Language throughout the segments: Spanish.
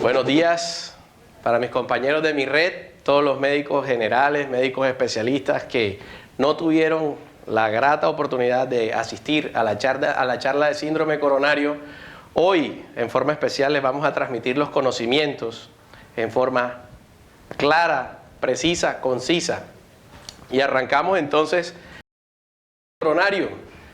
Buenos días para mis compañeros de mi red, todos los médicos generales, médicos especialistas que no tuvieron la grata oportunidad de asistir a la charla de síndrome coronario. Hoy, en forma especial, les vamos a transmitir los conocimientos en forma clara, precisa, concisa. Y arrancamos entonces coronario.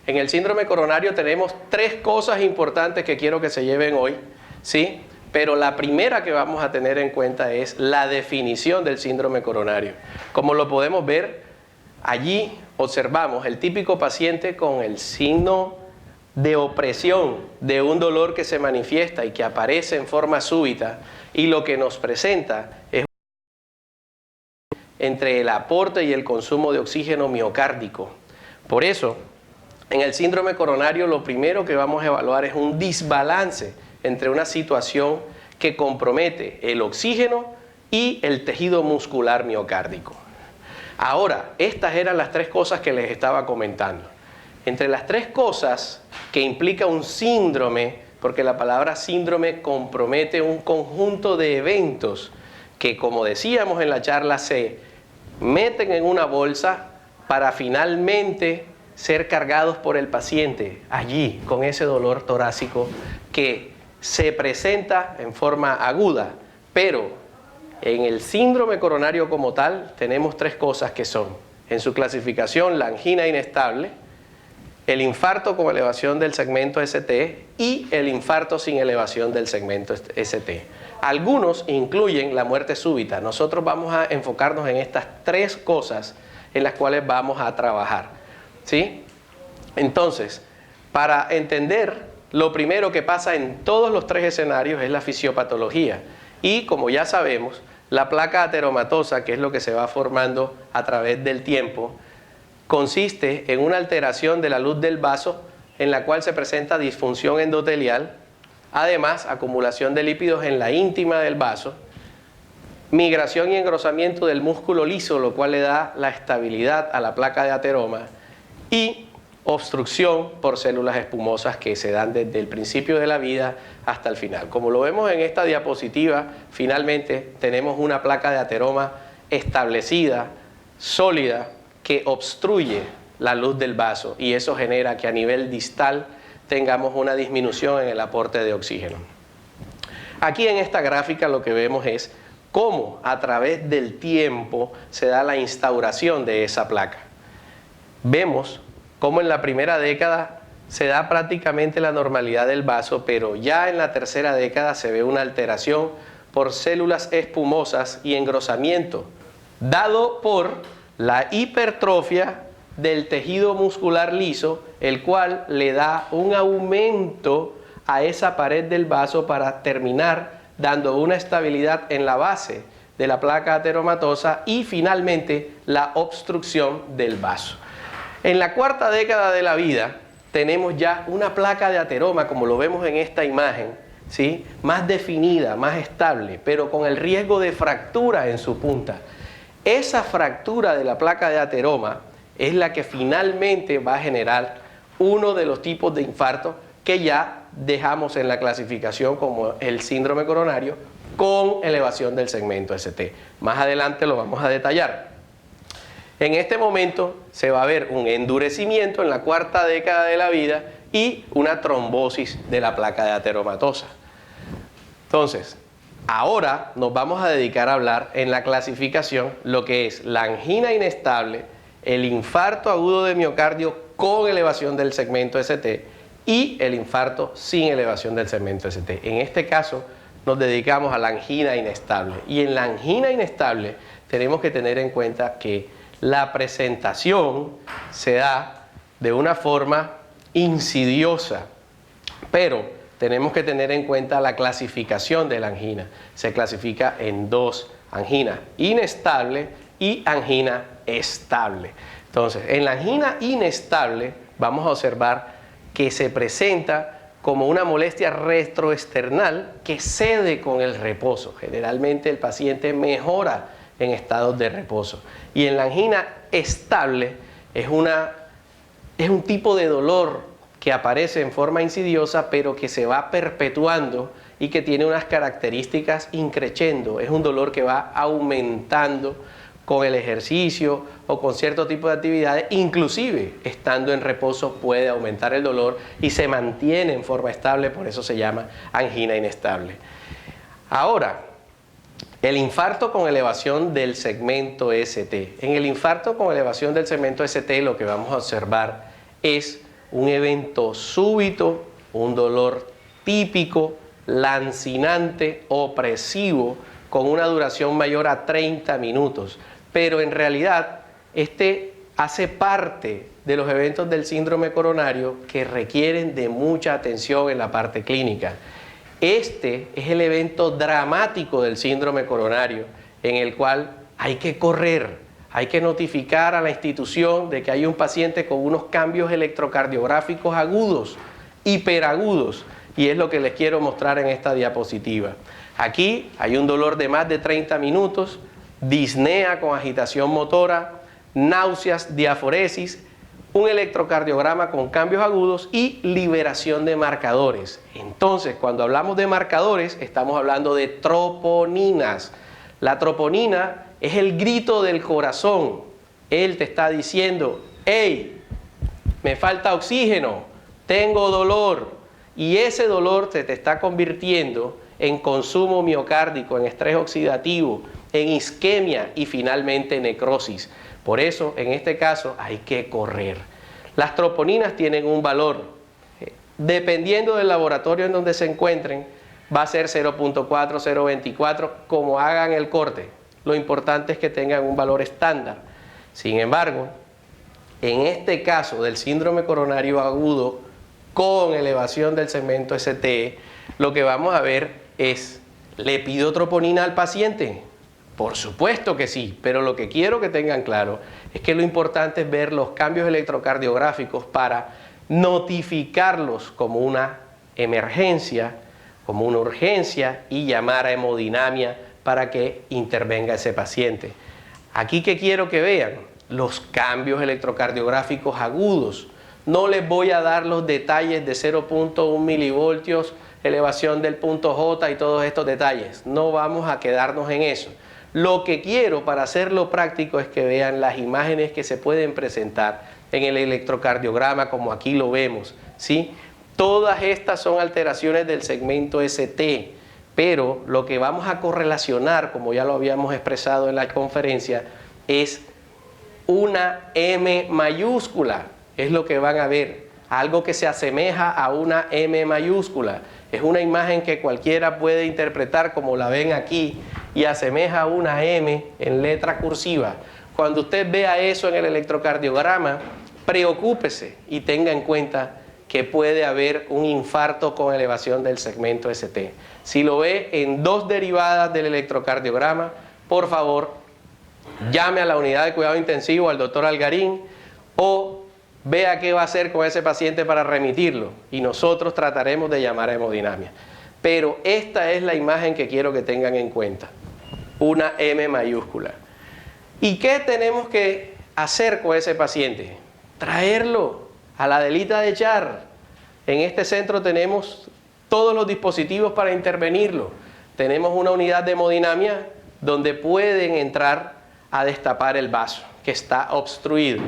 En el síndrome coronario tenemos 3 cosas importantes que quiero que se lleven hoy, ¿sí? Pero la primera que vamos a tener en cuenta es la definición del síndrome coronario. Como lo podemos ver, allí observamos el típico paciente con el signo de opresión de un dolor que se manifiesta y que aparece en forma súbita, y lo que nos presenta es entre el aporte y el consumo de oxígeno miocárdico. Por eso, en el síndrome coronario lo primero que vamos a evaluar es un desbalance entre una situación que compromete el oxígeno y el tejido muscular miocárdico. Ahora, estas eran las 3 cosas que les estaba comentando. Entre las 3 cosas que implica un síndrome, porque la palabra síndrome compromete un conjunto de eventos que, como decíamos en la charla, se meten en una bolsa para finalmente ser cargados por el paciente allí con ese dolor torácico que se presenta en forma aguda. Pero en el síndrome coronario como tal tenemos 3 cosas que son, en su clasificación, la angina inestable, el infarto con elevación del segmento ST y el infarto sin elevación del segmento ST. Algunos incluyen la muerte súbita. Nosotros vamos a enfocarnos en estas 3 cosas en las cuales vamos a trabajar, ¿sí? Entonces, para entender, lo primero que pasa en todos los 3 escenarios es la fisiopatología. Y como ya sabemos, la placa ateromatosa, que es lo que se va formando a través del tiempo, consiste en una alteración de la luz del vaso en la cual se presenta disfunción endotelial, además acumulación de lípidos en la íntima del vaso, migración y engrosamiento del músculo liso, lo cual le da la estabilidad a la placa de ateroma, y obstrucción por células espumosas que se dan desde el principio de la vida hasta el final. Como lo vemos en esta diapositiva, finalmente tenemos una placa de ateroma establecida, sólida, que obstruye la luz del vaso, y eso genera que a nivel distal tengamos una disminución en el aporte de oxígeno. Aquí en esta gráfica lo que vemos es cómo a través del tiempo se da la instauración de esa placa. Vemos cómo en la primera década se da prácticamente la normalidad del vaso, pero ya en la tercera década se ve una alteración por células espumosas y engrosamiento, dado por la hipertrofia del tejido muscular liso, el cual le da un aumento a esa pared del vaso para terminar dando una estabilidad en la base de la placa ateromatosa y finalmente la obstrucción del vaso. En la cuarta década de la vida tenemos ya una placa de ateroma, como lo vemos en esta imagen, ¿sí? Más definida, más estable, pero con el riesgo de fractura en su punta. Esa fractura de la placa de ateroma es la que finalmente va a generar uno de los tipos de infarto que ya dejamos en la clasificación como el síndrome coronario con elevación del segmento ST. Más adelante lo vamos a detallar. En este momento se va a ver un endurecimiento en la cuarta década de la vida y una trombosis de la placa de ateromatosa. Entonces, ahora nos vamos a dedicar a hablar en la clasificación lo que es la angina inestable, el infarto agudo de miocardio con elevación del segmento ST y el infarto sin elevación del segmento ST. En este caso nos dedicamos a la angina inestable. Y en la angina inestable tenemos que tener en cuenta que la presentación se da de una forma insidiosa, pero tenemos que tener en cuenta la clasificación de la angina. Se clasifica en 2, angina inestable y angina estable. Entonces, en la angina inestable vamos a observar que se presenta como una molestia retroesternal que cede con el reposo. Generalmente el paciente mejora en estados de reposo. Y en la angina estable es un tipo de dolor que aparece en forma insidiosa, pero que se va perpetuando y que tiene unas características increciendo. Es un dolor que va aumentando con el ejercicio o con cierto tipo de actividades, inclusive estando en reposo puede aumentar el dolor y se mantiene en forma estable, por eso se llama angina inestable. Ahora, el infarto con elevación del segmento ST. En el infarto con elevación del segmento ST lo que vamos a observar es un evento súbito, un dolor típico, lancinante, opresivo, con una duración mayor a 30 minutos. Pero en realidad, este hace parte de los eventos del síndrome coronario que requieren de mucha atención en la parte clínica. Este es el evento dramático del síndrome coronario, en el cual hay que correr, hay que notificar a la institución de que hay un paciente con unos cambios electrocardiográficos agudos, hiperagudos, y es lo que les quiero mostrar en esta diapositiva. Aquí hay un dolor de más de 30 minutos, disnea con agitación motora, náuseas, diaforesis, un electrocardiograma con cambios agudos y liberación de marcadores. Entonces, cuando hablamos de marcadores, estamos hablando de troponinas. La troponina es el grito del corazón. Él te está diciendo, hey, me falta oxígeno, tengo dolor. Y ese dolor te está convirtiendo en consumo miocárdico, en estrés oxidativo, en isquemia y finalmente necrosis. Por eso, en este caso, hay que correr. Las troponinas tienen un valor. Dependiendo del laboratorio en donde se encuentren, va a ser 0.4, 0.24, como hagan el corte. Lo importante es que tengan un valor estándar. Sin embargo, en este caso del síndrome coronario agudo con elevación del segmento ST, lo que vamos a ver es, ¿le pido troponina al paciente? Por supuesto que sí, pero lo que quiero que tengan claro es que lo importante es ver los cambios electrocardiográficos para notificarlos como una emergencia, como una urgencia y llamar a hemodinamia para que intervenga ese paciente. Aquí que quiero que vean los cambios electrocardiográficos agudos. No les voy a dar los detalles de 0.1 milivoltios, elevación del punto J y todos estos detalles. No vamos a quedarnos en eso. Lo que quiero para hacerlo práctico es que vean las imágenes que se pueden presentar en el electrocardiograma, como aquí lo vemos, ¿sí? Todas estas son alteraciones del segmento ST, pero lo que vamos a correlacionar, como ya lo habíamos expresado en la conferencia, es una M mayúscula, es lo que van a ver, algo que se asemeja a una M mayúscula. Es una imagen que cualquiera puede interpretar como la ven aquí y asemeja a una M en letra cursiva. Cuando usted vea eso en el electrocardiograma, preocúpese y tenga en cuenta que puede haber un infarto con elevación del segmento ST. Si lo ve en dos derivadas del electrocardiograma, por favor, llame a la unidad de cuidado intensivo al doctor Algarín o vea qué va a hacer con ese paciente para remitirlo y nosotros trataremos de llamar a hemodinamia. Pero esta es la imagen que quiero que tengan en cuenta, una M mayúscula. ¿Y qué tenemos que hacer con ese paciente? Traerlo a la Adelita de Char. En este centro tenemos todos los dispositivos para intervenirlo. Tenemos una unidad de hemodinamia donde pueden entrar a destapar el vaso que está obstruido.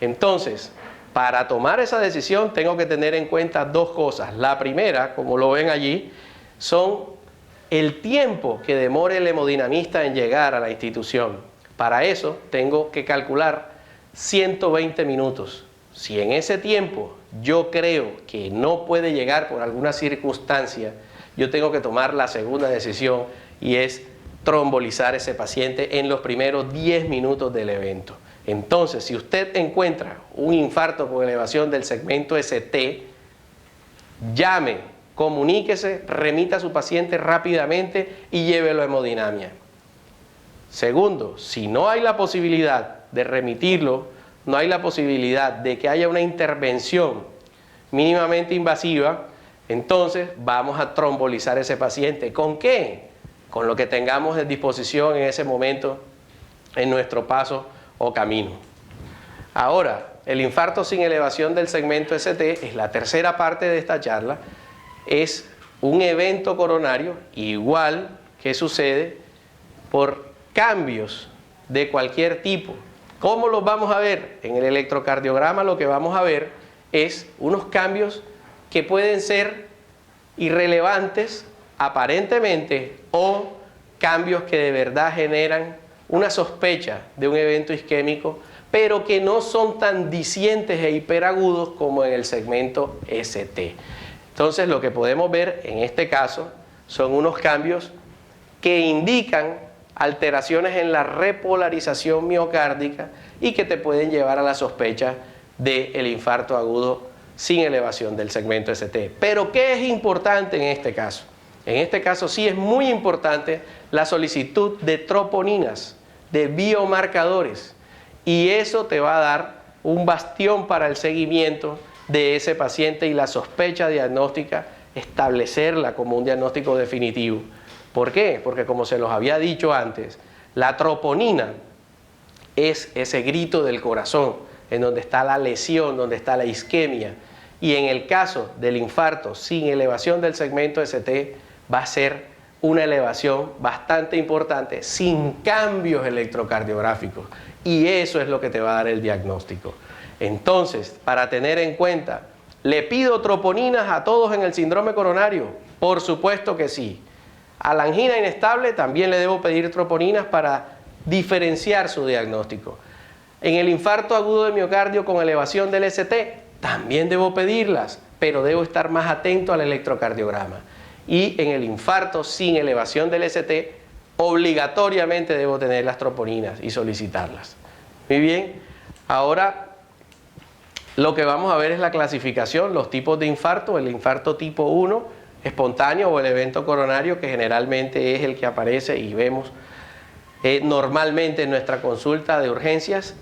Entonces, para tomar esa decisión tengo que tener en cuenta dos cosas. La primera, como lo ven allí, son el tiempo que demore el hemodinamista en llegar a la institución. Para eso tengo que calcular 120 minutos. Si en ese tiempo yo creo que no puede llegar por alguna circunstancia, yo tengo que tomar la segunda decisión y es trombolizar a ese paciente en los primeros 10 minutos del evento. Entonces, si usted encuentra un infarto con elevación del segmento ST, llame, comuníquese, remita a su paciente rápidamente y llévelo a hemodinamia. Segundo, si no hay la posibilidad de remitirlo, no hay la posibilidad de que haya una intervención mínimamente invasiva, entonces vamos a trombolizar a ese paciente. ¿Con qué? Con lo que tengamos en disposición en ese momento en nuestro paso o camino. Ahora, el infarto sin elevación del segmento ST, es la tercera parte de esta charla, es un evento coronario igual que sucede por cambios de cualquier tipo. ¿Cómo los vamos a ver? En el electrocardiograma lo que vamos a ver es unos cambios que pueden ser irrelevantes aparentemente o cambios que de verdad generan una sospecha de un evento isquémico, pero que no son tan discientes e hiperagudos como en el segmento ST. Entonces lo que podemos ver en este caso son unos cambios que indican alteraciones en la repolarización miocárdica y que te pueden llevar a la sospecha del infarto agudo sin elevación del segmento ST. Pero ¿qué es importante en este caso? En este caso sí es muy importante la solicitud de troponinas, de biomarcadores, y eso te va a dar un bastión para el seguimiento de ese paciente y la sospecha diagnóstica, establecerla como un diagnóstico definitivo. ¿Por qué? Porque como se los había dicho antes, la troponina es ese grito del corazón, en donde está la lesión, donde está la isquemia, y en el caso del infarto sin elevación del segmento ST va a ser una elevación bastante importante sin cambios electrocardiográficos, y eso es lo que te va a dar el diagnóstico. Entonces, para tener en cuenta, ¿le pido troponinas a todos en el síndrome coronario? Por supuesto que sí. A la angina inestable también le debo pedir troponinas para diferenciar su diagnóstico. En el infarto agudo de miocardio con elevación del ST también debo pedirlas, pero debo estar más atento al electrocardiograma. Y en el infarto sin elevación del ST, obligatoriamente debo tener las troponinas y solicitarlas. Muy bien, ahora lo que vamos a ver es la clasificación, los tipos de infarto, el infarto tipo 1, espontáneo, o el evento coronario, que generalmente es el que aparece y vemos normalmente en nuestra consulta de urgencias.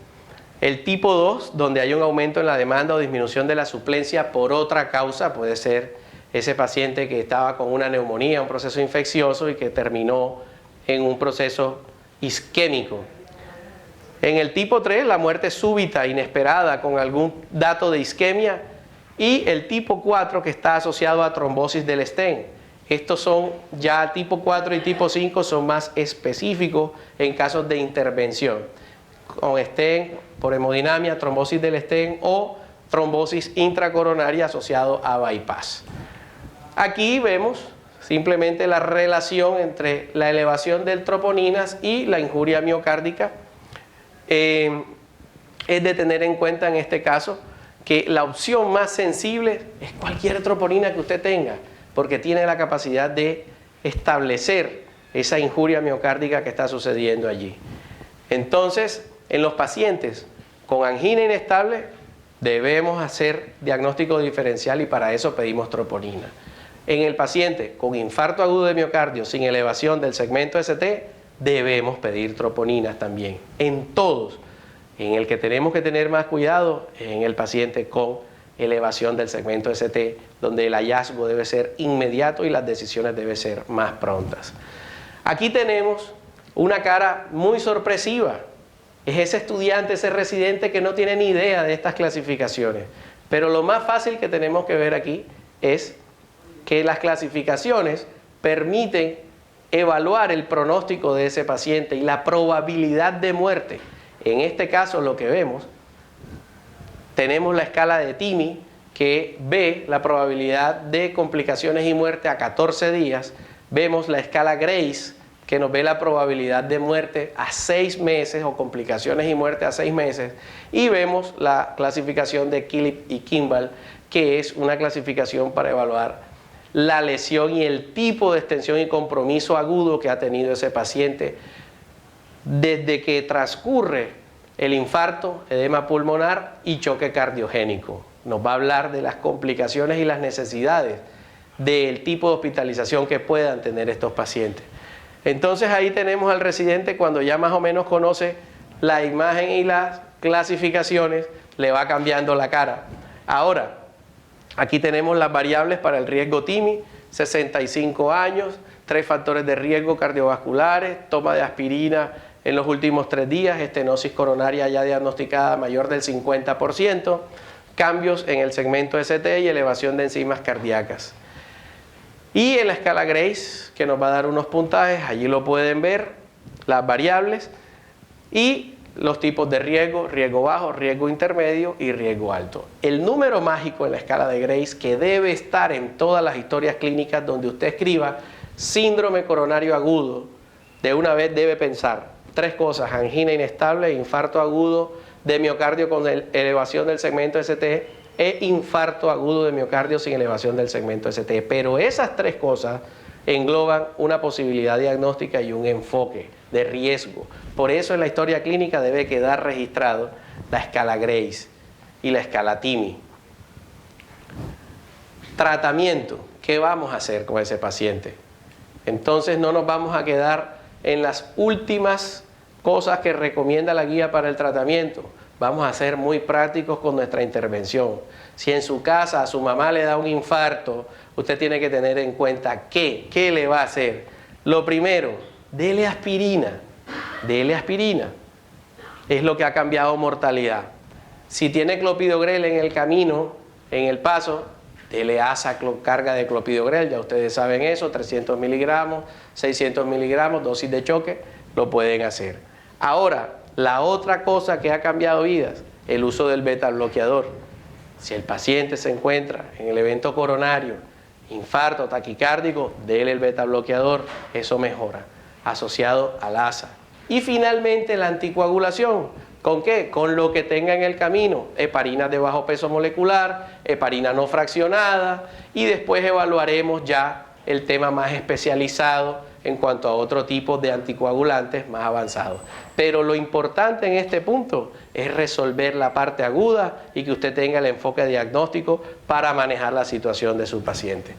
El tipo 2, donde hay un aumento en la demanda o disminución de la suplencia por otra causa, puede ser ese paciente que estaba con una neumonía, un proceso infeccioso y que terminó en un proceso isquémico. En el tipo 3, la muerte súbita, inesperada, con algún dato de isquemia. Y el tipo 4, que está asociado a trombosis del stent. Estos son ya tipo 4 y tipo 5, son más específicos en casos de intervención, con stent por hemodinamia, trombosis del stent o trombosis intracoronaria asociado a bypass. Aquí vemos simplemente la relación entre la elevación del troponinas y la injuria miocárdica. Es de tener en cuenta en este caso que la opción más sensible es cualquier troponina que usted tenga, porque tiene la capacidad de establecer esa injuria miocárdica que está sucediendo allí. Entonces, en los pacientes con angina inestable debemos hacer diagnóstico diferencial y para eso pedimos troponina. En el paciente con infarto agudo de miocardio sin elevación del segmento ST debemos pedir troponinas también. En todos. En el que tenemos que tener más cuidado es en el paciente con elevación del segmento ST, donde el hallazgo debe ser inmediato y las decisiones deben ser más prontas. Aquí tenemos una cara muy sorpresiva. Es ese estudiante, ese residente que no tiene ni idea de estas clasificaciones. Pero lo más fácil que tenemos que ver aquí es que las clasificaciones permiten evaluar el pronóstico de ese paciente y la probabilidad de muerte. En este caso lo que vemos, tenemos la escala de TIMI que ve la probabilidad de complicaciones y muerte a 14 días. Vemos la escala Grace que nos ve la probabilidad de muerte a 6 meses o complicaciones y muerte a 6 meses. Y vemos la clasificación de Killip y Kimball, que es una clasificación para evaluar la lesión y el tipo de extensión y compromiso agudo que ha tenido ese paciente desde que transcurre el infarto, edema pulmonar y choque cardiogénico. Nos va a hablar de las complicaciones y las necesidades del tipo de hospitalización que puedan tener estos pacientes. Entonces ahí tenemos al residente cuando ya más o menos conoce la imagen y las clasificaciones, le va cambiando la cara. Ahora, aquí tenemos las variables para el riesgo TIMI, 65 años, 3 factores de riesgo cardiovasculares, toma de aspirina en los últimos 3 días, estenosis coronaria ya diagnosticada mayor del 50%, cambios en el segmento ST y elevación de enzimas cardíacas. Y en la escala Grace, que nos va a dar unos puntajes, allí lo pueden ver, las variables y los tipos de riesgo, riesgo bajo, riesgo intermedio y riesgo alto. El número mágico en la escala de Grace que debe estar en todas las historias clínicas donde usted escriba síndrome coronario agudo, de una vez debe pensar 3 cosas: angina inestable, infarto agudo de miocardio con elevación del segmento ST e infarto agudo de miocardio sin elevación del segmento ST. Pero esas 3 cosas engloban una posibilidad diagnóstica y un enfoque de riesgo. Por eso en la historia clínica debe quedar registrado la escala Grace y la escala TIMI. Tratamiento. ¿Qué vamos a hacer con ese paciente? Entonces no nos vamos a quedar en las últimas cosas que recomienda la guía para el tratamiento. Vamos a ser muy prácticos con nuestra intervención. Si en su casa a su mamá le da un infarto, usted tiene que tener en cuenta qué le va a hacer. Lo primero, dele aspirina. Dele aspirina. Es lo que ha cambiado mortalidad. Si tiene clopidogrel en el camino, en el paso, dele asa carga de clopidogrel, ya ustedes saben eso, 300 miligramos, 600 miligramos, dosis de choque, lo pueden hacer. Ahora, la otra cosa que ha cambiado vidas, el uso del beta bloqueador. Si el paciente se encuentra en el evento coronario, infarto, taquicárdico, dele el beta bloqueador, eso mejora, asociado al ASA. Y finalmente la anticoagulación. ¿Con qué? Con lo que tenga en el camino, heparinas de bajo peso molecular, heparina no fraccionada, y después evaluaremos ya el tema más especializado en cuanto a otro tipo de anticoagulantes más avanzados. Pero lo importante en este punto es resolver la parte aguda y que usted tenga el enfoque diagnóstico para manejar la situación de su paciente.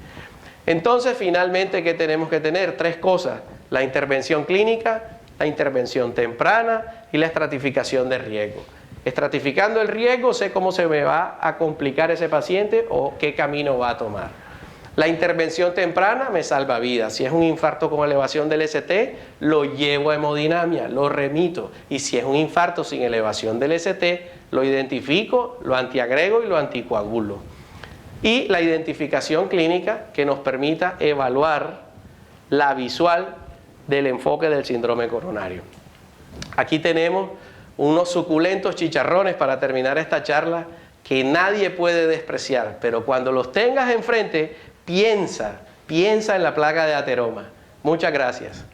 Entonces, finalmente, ¿qué tenemos que tener? 3 cosas: la intervención clínica, la intervención temprana y la estratificación de riesgo. Estratificando el riesgo, sé cómo se me va a complicar ese paciente o qué camino va a tomar. La intervención temprana me salva vidas. Si es un infarto con elevación del ST, lo llevo a hemodinamia, lo remito. Y si es un infarto sin elevación del ST, lo identifico, lo antiagrego y lo anticoagulo. Y la identificación clínica que nos permita evaluar la visual del enfoque del síndrome coronario. Aquí tenemos unos suculentos chicharrones para terminar esta charla que nadie puede despreciar, pero cuando los tengas enfrente, piensa en la plaga de ateroma. Muchas gracias.